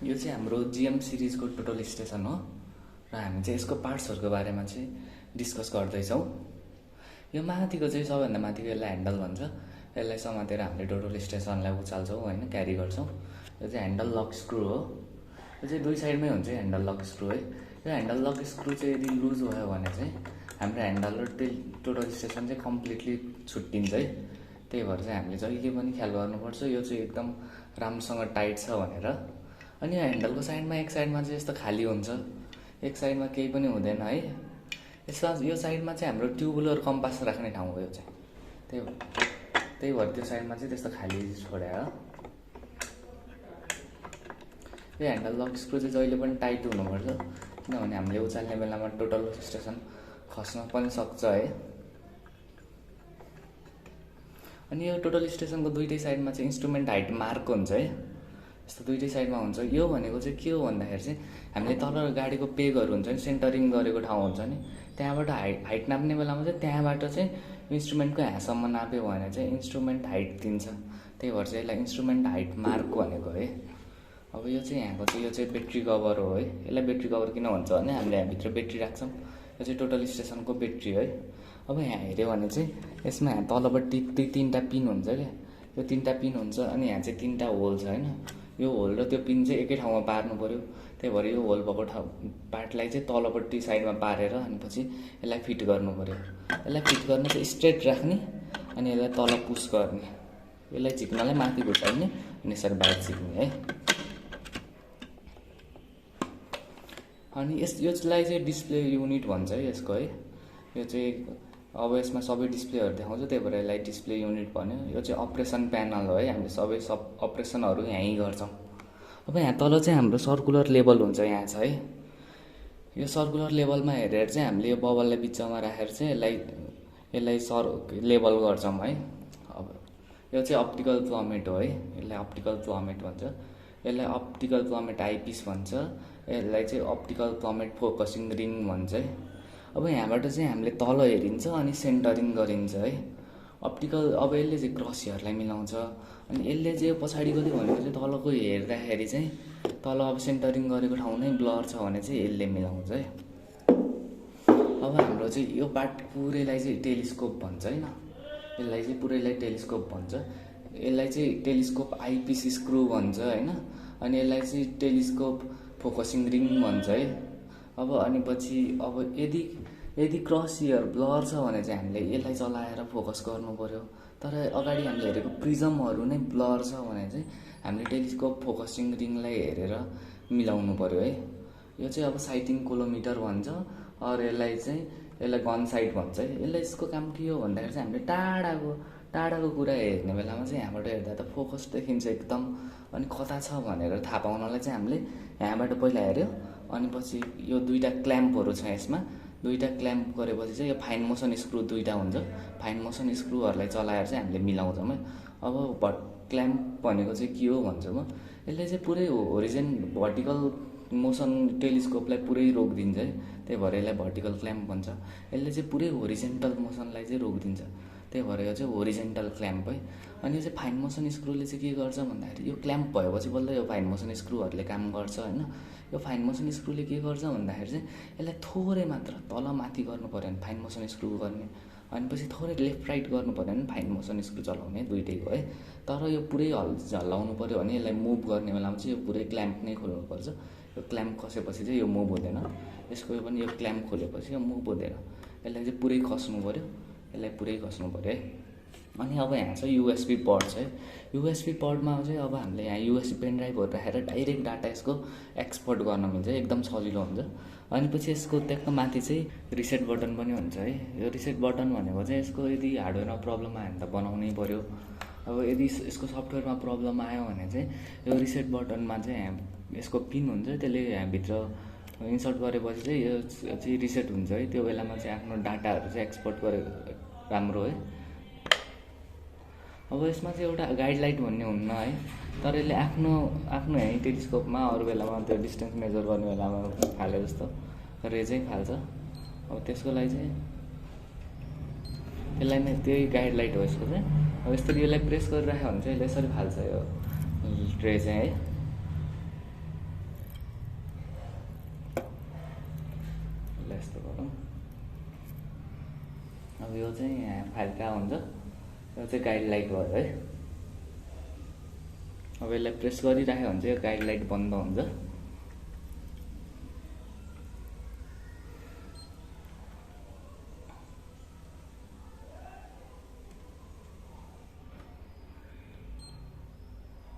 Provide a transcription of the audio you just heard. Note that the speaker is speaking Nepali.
यो चाहिँ हाम्रो जिएम सिरिजको टोटल स्टेसन हो र हामी चाहिँ यसको पार्ट्सहरूको बारेमा चाहिँ डिस्कस गर्दैछौँ। यो माथिको चाहिँ सबैभन्दा माथिको यसलाई ह्यान्डल भन्छ। यसलाई समातेर हामीले टोटल स्टेसनलाई उचाल्छौँ होइन, क्यारी गर्छौँ। यो चाहिँ ह्यान्डल लक स्क्रु हो। यो चाहिँ दुई साइडमै हुन्छ ह्यान्डल लक स्क्रु है। यो ह्यान्डल लक स्क्रु चाहिँ यदि लुज भयो भने चाहिँ हाम्रो ह्यान्डल र टोटल स्टेसन चाहिँ कम्प्लिटली छुट्टिन्छ है। त्यही भएर चाहिँ हामीले जहिले पनि ख्याल गर्नुपर्छ यो चाहिँ एकदम राम्रोसँग टाइट छ भनेर। अनि यो ह्यान्डलको साइडमा एक साइडमा चाहिँ यस्तो खाली हुन्छ, एक साइडमा केही पनि हुँदैन है। यसमा यो साइडमा चाहिँ हाम्रो ट्युबुलर कम्पास राख्ने ठाउँ हो यो चाहिँ। त्यही भएर त्यो साइडमा चाहिँ त्यस्तो खाली छोडे हो। यो ह्यान्डल लक स्क्रु चाहिँ जहिले पनि टाइट हुनुपर्छ, किनभने हामीले उचाल्ने बेलामा टोटल स्टेसन खस्न पनि सक्छ है। अनि यो टोटल स्टेसनको दुईटै साइडमा चाहिँ इन्स्ट्रुमेन्ट हाइट मार्क हुन्छ है। यस्तो दुईटै साइडमा हुन्छ। यो भनेको चाहिँ के हो भन्दाखेरि चाहिँ हामीले तल गाडीको पेगहरू हुन्छ नि, सेन्टरिङ गरेको ठाउँ हुन्छ नि, त्यहाँबाट हाइट नाप्ने बेलामा चाहिँ त्यहाँबाट चाहिँ इन्स्ट्रुमेन्टको यहाँसम्म नाप्यो भने चाहिँ इन्स्ट्रुमेन्ट हाइट दिन्छ। त्यही भएर चाहिँ यसलाई इन्स्ट्रुमेन्ट हाइट मार्क भनेको है। अब यो चाहिँ यहाँको चाहिँ यो चाहिँ ब्याट्री कभर हो है। यसलाई ब्याट्री कभर किन भन्छ भने हामीले यहाँभित्र ब्याट्री राख्छौँ। यो चाहिँ टोटल स्टेसनको ब्याट्री है। अब यहाँ हेऱ्यो भने चाहिँ यसमा यहाँ तलपट्टि तिनवटा पिन हुन्छ क्या। यो तिनवटा पिन हुन्छ अनि यहाँ चाहिँ तिनवटा होल छ होइन। यो होल र त्यो पिन चाहिँ एकै ठाउँमा पार्नु पऱ्यो। त्यही भएर यो होल भएको पार्टलाई चाहिँ तलपट्टि साइडमा पारेर अनि पछि यसलाई फिट गर्नु पऱ्यो। यसलाई फिट गर्न चाहिँ स्ट्रेट राख्ने अनि यसलाई तल पुस गर्ने, यसलाई झिक्नलाई माथि घुसाउने अनि यसरी बाहिर झिक्ने है। अनि यसलाई चाहिँ डिस्प्ले युनिट भन्छ है यसको है। यो चाहिँ अब यसमा सबै डिस्प्लेहरू देखाउँछ, त्यही भएर यसलाई डिस्प्ले युनिट भन्यो। यो चाहिँ अपरेसन प्यानल हो है। हामीले सबै अपरेसनहरू यहीँ गर्छौँ। अब यहाँ तल चाहिँ हाम्रो सर्कुलर लेभल हुन्छ यहाँ छ है। यो सर्कुलर लेभलमा हेरेर चाहिँ हामीले यो बबललाई बिचमा राखेर चाहिँ यसलाई लेभल गर्छौँ है। अब यो चाहिँ अप्टिकल प्लमेट हो है। यसलाई अप्टिकल प्लमेट भन्छ। यसलाई अप्टिकल प्लमेट आइपिस भन्छ। यसलाई चाहिँ अप्टिकल प्लमेट फोकसिङ रिङ भन्छ है। अब यहाँबाट चाहिँ हामीले तल हेरिन्छ अनि सेन्टरिङ गरिन्छ है। अप्टिकल अब यसले चाहिँ क्रस हेयरलाई मिलाउँछ अनि यसले चाहिँ पछाडिको चाहिँ भनेको चाहिँ तलको हेर्दाखेरि चाहिँ तल अब सेन्टरिङ गरेको ठाउँ नै ब्लर छ भने चाहिँ यसले मिलाउँछ है। अब हाम्रो चाहिँ यो पार्ट पुरैलाई चाहिँ टेलिस्कोप भन्छ होइन। यसलाई चाहिँ पुरैलाई टेलिस्कोप भन्छ। यसलाई चाहिँ टेलिस्कोप आइपिस स्क्रु भन्छ होइन। अनि यसलाई चाहिँ टेलिस्कोप फोकसिङ रिङ भन्छ है। अब अनि पछि अब यदि क्रस हेयर ब्लर छ भने चाहिँ हामीले यसलाई चलाएर फोकस गर्नु पऱ्यो। तर अगाडि हामीले हेरेको प्रिजमहरू नै ब्लर छ भने चाहिँ हामीले टेलिस्कोप फोकसिङ रिङलाई हेरेर मिलाउनु पऱ्यो है। यो चाहिँ अब साइटिङ कोलोमिटर भन्छ। और यसलाई गन साइट भन्छ है। यसको काम के हो भन्दाखेरि चाहिँ हामीले टाढाको कुरा हेर्ने बेलामा चाहिँ यहाँबाट हेर्दा त फोकस देखिन्छ एकदम। अनि कता छ भनेर थाहा पाउनलाई चाहिँ हामीले यहाँबाट पहिला हेऱ्यो अनि पछि यो दुईवटा क्ल्याम्पहरू छ यसमा। दुईवटा क्ल्याम्प गरेपछि चाहिँ यो फाइन मोसन स्क्रु दुईवटा हुन्छ। फाइन मोसन स्क्रुहरूलाई चलाएर चाहिँ हामीले मिलाउँछौँ है। अब क्ल्याम्प भनेको चाहिँ के हो भन्छु म। यसले चाहिँ पुरै भर्टिकल मोसन टेलिस्कोपलाई पुरै रोकिदिन्छ है। त्यही भएर यसलाई भर्टिकल क्ल्याम्प भन्छ। यसले चाहिँ पुरै होरिजेन्टल मोसनलाई चाहिँ रोकिदिन्छ। त्यही भएर यो चाहिँ होरिजेन्टल क्ल्याम्प है। अनि यो चाहिँ फाइन मोसन स्क्रुले चाहिँ के गर्छ भन्दाखेरि यो क्ल्याम्प भएपछि बल्ल यो फाइन मोसन स्क्रुहरूले काम गर्छ होइन। यो फाइन मोसन स्क्रुले के गर्छ भन्दाखेरि चाहिँ यसलाई थोरै मात्र तल माथि गर्नु पऱ्यो भने फाइन मोसन स्क्रु गर्ने, अनि पछि थोरै लेफ्ट राइट गर्नु पऱ्यो भने फाइन मोसन स्क्रु चलाउने दुइटैको है। तर यो पुरै झल्लाउनु पऱ्यो भने यसलाई मुभ गर्ने बेलामा चाहिँ यो पुरै क्ल्याम्प नै खोल्नुपर्छ। यो क्ल्याम्प खसेपछि चाहिँ यो मुभ हुँदैन। यसको पनि यो क्ल्याम्प खोलेपछि यो मुभ हुँदैन। यसलाई चाहिँ पुरै खस्नु पऱ्यो। यसलाई पुरै खस्नु पऱ्यो है। अनि अब यहाँ छ युएसबी पोर्ट है। युएसबी पोर्टमा चाहिँ अब हामीले यहाँ युएसबी पेन ड्राइभहरू राखेर डाइरेक्ट डाटा यसको एक्सपोर्ट गर्न मिल्छ, एकदम सजिलो हुन्छ। अनि पछि यसको त्यहाँ माथि चाहिँ रिसेट बटन पनि हुन्छ है। यो रिसेट बटन भनेको चाहिँ यसको यदि हार्डवेयरमा प्रब्लम आयो भने त बनाउनै पऱ्यो। अब यदि यसको सफ्टवेयरमा प्रब्लम आयो भने चाहिँ यो रिसेट बटनमा चाहिँ यहाँ यसको पिन हुन्छ, त्यसले यहाँभित्र इन्सर्ट गरेपछि चाहिँ यो चाहिँ रिसेट हुन्छ है। त्यो बेलामा चाहिँ आफ्नो डाटाहरू चाहिँ एक्सपोर्ट गरेको राम्रो है। अब यसमा चाहिँ एउटा गाइडलाइट भन्ने हुन्न है। तर यसले आफ्नो यहीँ टेलिस्कोपमा अरू बेलामा त्यो डिस्टेन्स मेजर गर्ने बेलामा फाले जस्तो रे चाहिँ फाल्छ। अब त्यसको लागि चाहिँ यसलाई नै त्यही गाइडलाइट हो यसको चाहिँ। अब यसरी यसलाई प्रेस गरिराख्यो भने चाहिँ यसले यसरी फाल्छ यो ट्रे चाहिँ है। यस्तो गरौँ। अब यो चाहिँ यहाँ फाइल कहाँ हुन्छ, यो चाहिँ गाइड लाइट भयो है। अब यसलाई प्रेस गरिराख्यो भने चाहिँ यो गाइड लाइट बन्द हुन्छ।